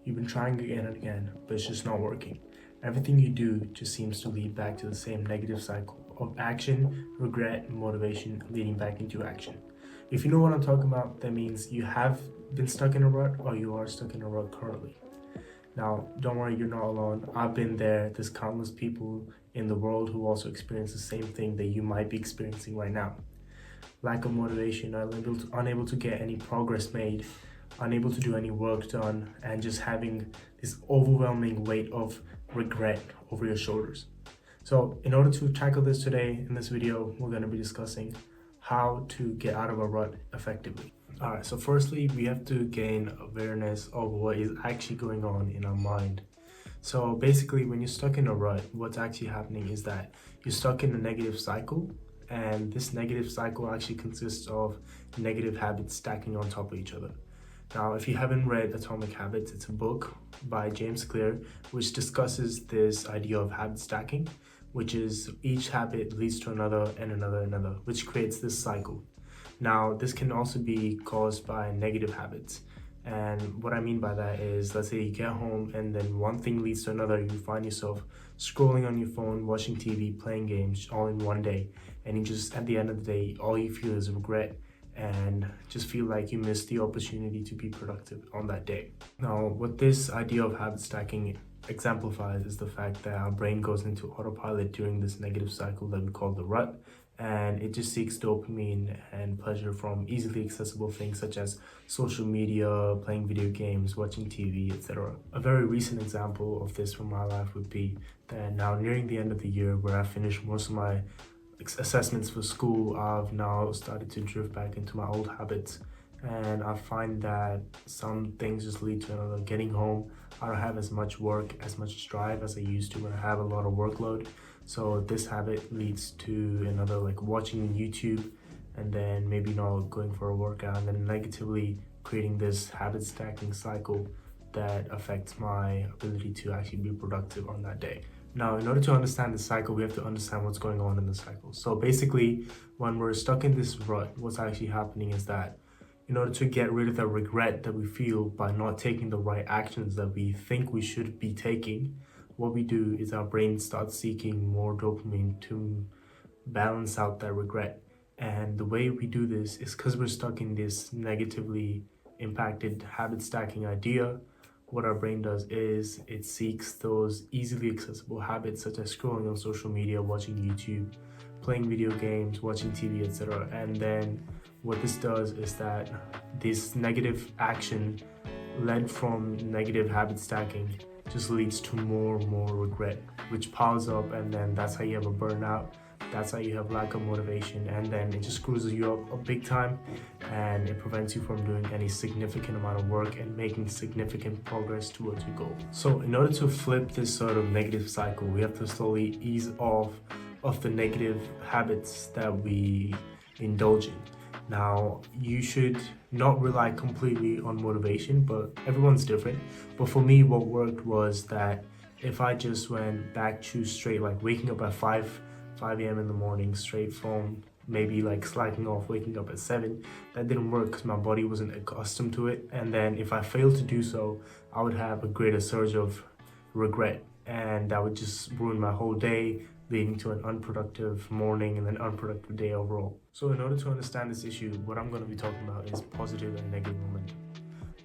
You've been trying again and again, but it's just not working. Everything you do just seems to lead back to the same negative cycle of action, regret, and motivation leading back into action. If you know what I'm talking about, that means you have been stuck in a rut or you are stuck in a rut currently. Now, don't worry, you're not alone. I've been there. There's countless people in the world who also experience the same thing that you might be experiencing right now. Lack of motivation, unable to get any progress made, unable to do any work done, and just having this overwhelming weight of regret over your shoulders. So in order to tackle this today in this video, we're going to be discussing how to get out of a rut effectively. All right, so firstly, we have to gain awareness of what is actually going on in our mind. So basically, when you're stuck in a rut, what's actually happening is that you're stuck in a negative cycle, and this negative cycle actually consists of negative habits stacking on top of each other. Now, if you haven't read Atomic Habits, it's a book by James Clear, which discusses this idea of habit stacking, which is each habit leads to another and another and another, which creates this cycle. Now, this can also be caused by negative habits. And what I mean by that is, let's say you get home and then one thing leads to another. You find yourself scrolling on your phone, watching TV, playing games all in one day. And you just, at the end of the day, all you feel is regret and just feel like you missed the opportunity to be productive on that day. Now, what this idea of habit stacking exemplifies is the fact that our brain goes into autopilot during this negative cycle that we call the rut, and it just seeks dopamine and pleasure from easily accessible things such as social media, playing video games, watching TV, etc. A very recent example of this from my life would be that now nearing the end of the year, where I finished most of my assessments for school, I've now started to drift back into my old habits, and I find that some things just lead to another. Getting home, I don't have as much work, as much drive as I used to when I have a lot of workload. So this habit leads to another, like watching YouTube and then maybe not going for a workout, and then negatively creating this habit stacking cycle that affects my ability to actually be productive on that day. Now, in order to understand the cycle, we have to understand what's going on in the cycle. So basically, when we're stuck in this rut, what's actually happening is that in order to get rid of the regret that we feel by not taking the right actions that we think we should be taking, what we do is our brain starts seeking more dopamine to balance out that regret. And the way we do this is because we're stuck in this negatively impacted habit stacking idea. What our brain does is it seeks those easily accessible habits such as scrolling on social media, watching YouTube, playing video games, watching TV, etc. And then what this does is that this negative action led from negative habit stacking just leads to more and more regret, which piles up, and then that's how you have a burnout. That's how you have lack of motivation, and then it just screws you up a big time, and it prevents you from doing any significant amount of work and making significant progress towards your goal. So in order to flip this sort of negative cycle, we have to slowly ease off of the negative habits that we indulge in. Now, you should not rely completely on motivation, but everyone's different. But for me, what worked was that if I just went back to straight, like waking up at 5 a.m. in the morning, straight from maybe like slacking off, waking up at 7, that didn't work because my body wasn't accustomed to it. And then if I failed to do so, I would have a greater surge of regret, and that would just ruin my whole day, leading to an unproductive morning and an unproductive day overall. So in order to understand this issue, what I'm going to be talking about is positive and negative momentum.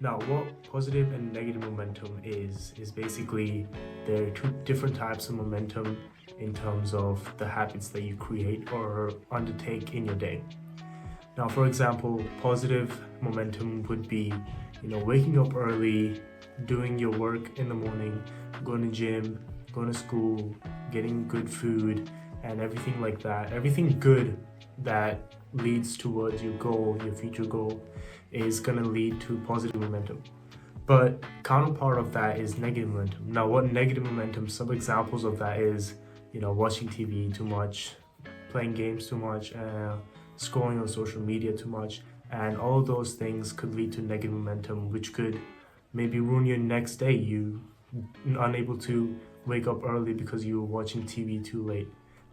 Now, what positive and negative momentum is basically there are two different types of momentum in terms of the habits that you create or undertake in your day. Now, for example, positive momentum would be, waking up early, doing your work in the morning, going to gym, going to school, getting good food, and everything like that. Everything good that leads towards your goal, your future goal, is going to lead to positive momentum. But counterpart of that is negative momentum. Now, what negative momentum, some examples of that is, watching TV too much, playing games too much, scrolling on social media too much, and all of those things could lead to negative momentum, which could maybe ruin your next day. You unable to wake up early because you were watching TV too late,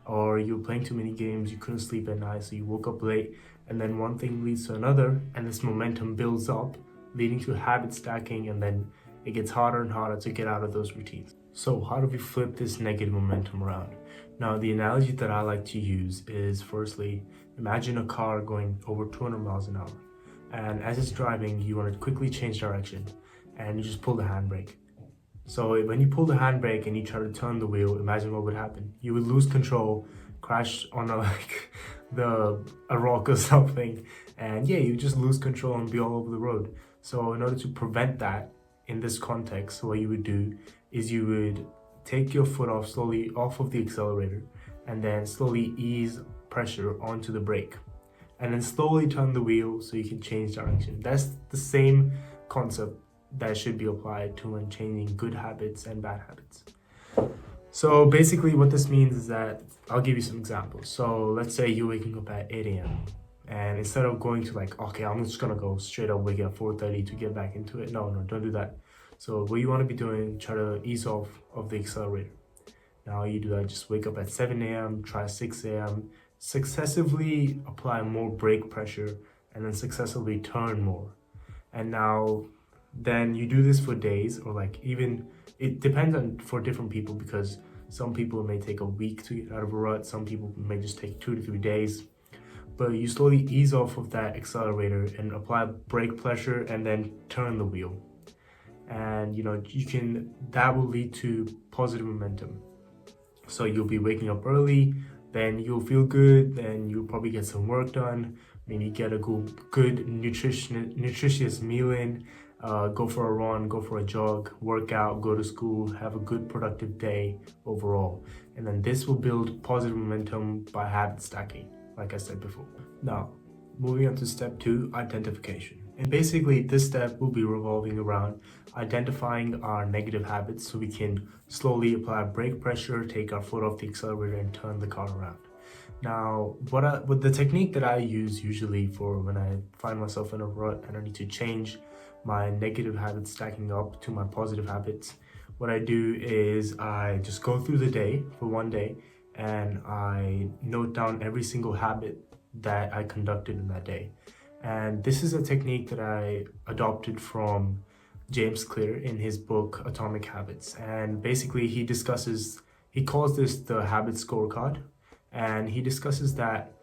or you were playing too many games, you couldn't sleep at night, so you woke up late, and then one thing leads to another, and this momentum builds up, leading to habit stacking, and then it gets harder and harder to get out of those routines. So how do we flip this negative momentum around? Now, the analogy that I like to use is, firstly, imagine a car going over 200 miles an hour. And as it's driving, you want to quickly change direction and you just pull the handbrake. So when you pull the handbrake and you try to turn the wheel, imagine what would happen. You would lose control, crash on a rock or something, and yeah, you just lose control and be all over the road. So in order to prevent that, in this context, what you would do is you would take your foot slowly off of the accelerator and then slowly ease pressure onto the brake and then slowly turn the wheel so you can change direction. That's the same concept that should be applied to when changing good habits and bad habits. So basically what this means is that, I'll give you some examples. So let's say you're waking up at 8 a.m. and instead of going to okay, I'm just gonna go straight up wake at 4:30 to get back into it. No, don't do that. So what you want to be doing, try to ease off of the accelerator. Now you do that, just wake up at 7 a.m., try 6 a.m., successively apply more brake pressure and then successively turn more. And now then you do this for days, or even, it depends on for different people, because some people may take a week to get out of a rut, some people may just take 2 to 3 days. But you slowly ease off of that accelerator and apply brake pressure and then turn the wheel. And that will lead to positive momentum. So you'll be waking up early, then you'll feel good, then you'll probably get some work done, maybe get a good nutritious meal in, go for a run, go for a jog, work out, go to school, have a good productive day overall. And then this will build positive momentum by habit stacking, like I said before. Now, moving on to step 2, identification. And basically this step will be revolving around identifying our negative habits so we can slowly apply brake pressure, take our foot off the accelerator and turn the car around. Now, what the technique that I use usually for when I find myself in a rut and I need to change my negative habits stacking up to my positive habits, what I do is I just go through the day for one day and I note down every single habit that I conducted in that day. And this is a technique that I adopted from James Clear in his book Atomic Habits. And basically he calls this the habit scorecard. And he discusses that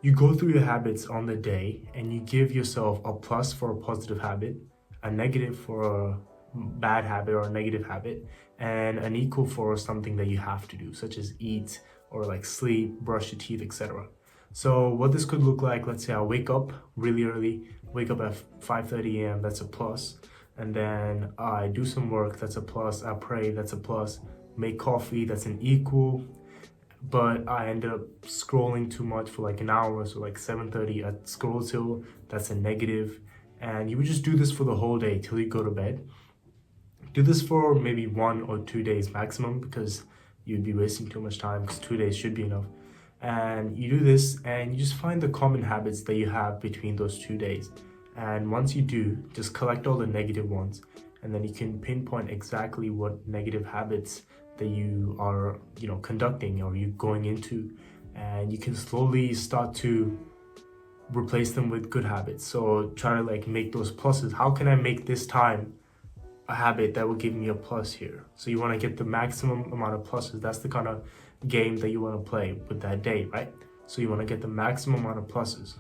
you go through your habits on the day and you give yourself a plus for a positive habit, a negative for a bad habit or a negative habit, and an equal for something that you have to do, such as eat or sleep, brush your teeth, etc. So what this could look like, let's say I wake up really early, wake up at 5:30 a.m., that's a plus. And then I do some work, that's a plus. I pray, that's a plus. Make coffee, that's an equal. But I ended up scrolling too much for an hour, so 7:30 I scroll till, that's a negative. And you would just do this for the whole day till you go to bed. Do this for maybe 1 or 2 days maximum, because you'd be wasting too much time, because 2 days should be enough. And you do this and you just find the common habits that you have between those 2 days. And once you do, just collect all the negative ones, and then you can pinpoint exactly what negative habits that you are, conducting or you going into, and you can slowly start to replace them with good habits. So try to make those pluses. How can I make this time a habit that will give me a plus here? So you want to get the maximum amount of pluses. That's the kind of game that you want to play with that day, right? So you want to get the maximum amount of pluses.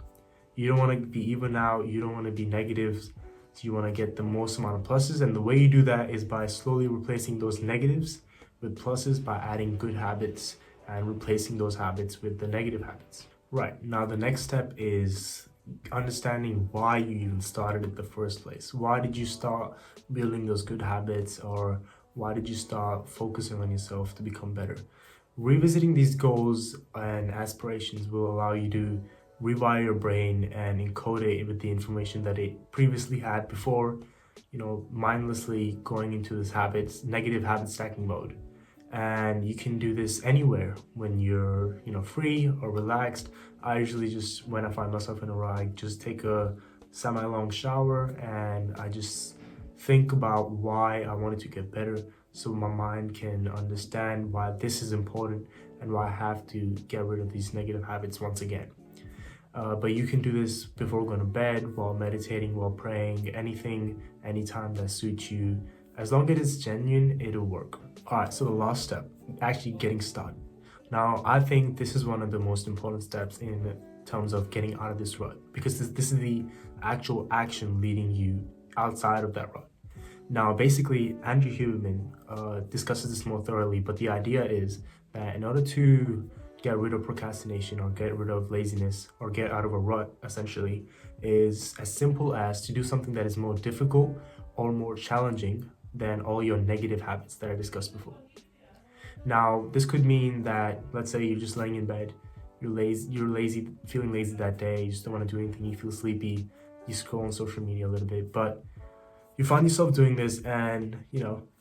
You don't want to be even out, you don't want to be negatives, so you want to get the most amount of pluses. And the way you do that is by slowly replacing those negatives with pluses, by adding good habits and replacing those habits with the negative habits. Right, now the next step is understanding why you even started in the first place. Why did you start building those good habits, or why did you start focusing on yourself to become better? Revisiting these goals and aspirations will allow you to rewire your brain and encode it with the information that it previously had before, mindlessly going into this negative habit stacking mode. And you can do this anywhere when you're, free or relaxed. I usually just, when I find myself in a rut, I just take a semi-long shower and I just think about why I wanted to get better, so my mind can understand why this is important and why I have to get rid of these negative habits once again. But you can do this before going to bed, while meditating, while praying, anytime that suits you. As long as it's genuine, it'll work. All right, so the last step, actually getting started. Now, I think this is one of the most important steps in terms of getting out of this rut, because this is the actual action leading you outside of that rut. Now, basically, Andrew Huberman discusses this more thoroughly, but the idea is that in order to get rid of procrastination or get rid of laziness or get out of a rut, essentially, is as simple as to do something that is more difficult or more challenging than all your negative habits that I discussed before. Now, this could mean that, let's say you're just laying in bed, you're lazy, feeling lazy that day, you just don't want to do anything, you feel sleepy, you scroll on social media a little bit, but you find yourself doing this and,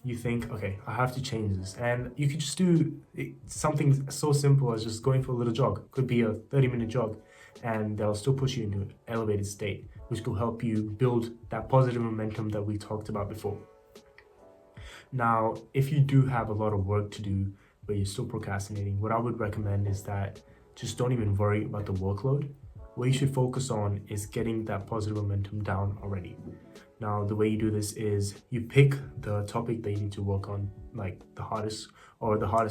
you think, okay, I have to change this. And you could just do something so simple as just going for a little jog. Could be a 30-minute jog, and that'll still push you into an elevated state, which will help you build that positive momentum that we talked about before. Now, if you do have a lot of work to do, but you're still procrastinating, what I would recommend is that just don't even worry about the workload. What you should focus on is getting that positive momentum down already. Now, the way you do this is you pick the topic that you need to work on, like the hardest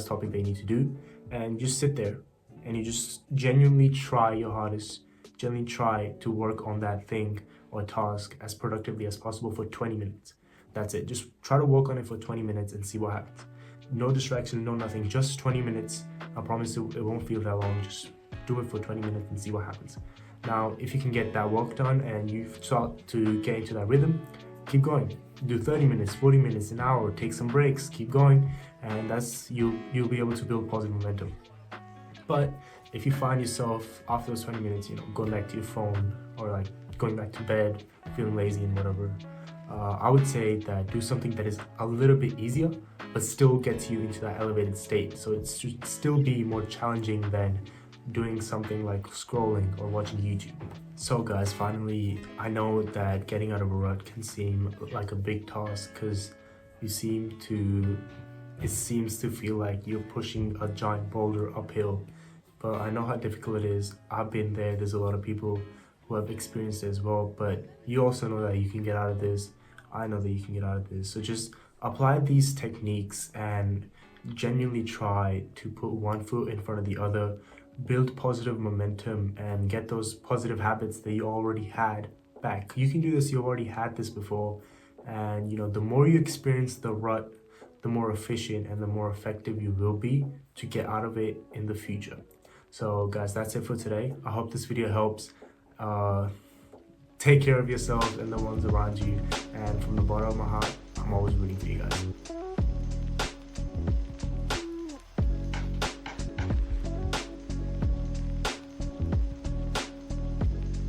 topic that you need to do, and just sit there and you just genuinely try your hardest, genuinely try to work on that thing or task as productively as possible for 20 minutes. That's it. Just try to work on it for 20 minutes and see what happens. No distraction, no nothing, just 20 minutes. I promise it won't feel that long. Just do it for 20 minutes and see what happens. Now, if you can get that work done and you start to get into that rhythm, keep going. Do 30 minutes, 40 minutes, an hour, take some breaks, keep going, and you'll be able to build positive momentum. But if you find yourself after those 20 minutes, going back to your phone or like going back to bed, feeling lazy and whatever, I would say that do something that is a little bit easier, but still gets you into that elevated state. So it should still be more challenging than doing something like scrolling or watching YouTube. So guys, finally, I know that getting out of a rut can seem like a big task because it seems to feel like you're pushing a giant boulder uphill. But I know how difficult it is. I've been there. There's a lot of people who have experienced it as well, but you also know that you can get out of this. I know that you can get out of this. So just apply these techniques and genuinely try to put one foot in front of the other, build positive momentum and get those positive habits that you already had back. You can do this, you already had this before, and the more you experience the rut, the more efficient and the more effective you will be to get out of it in the future. So guys, that's it for today. I hope this video helps. Take care of yourself and the ones around you, and from the bottom of my heart, I'm always rooting for you.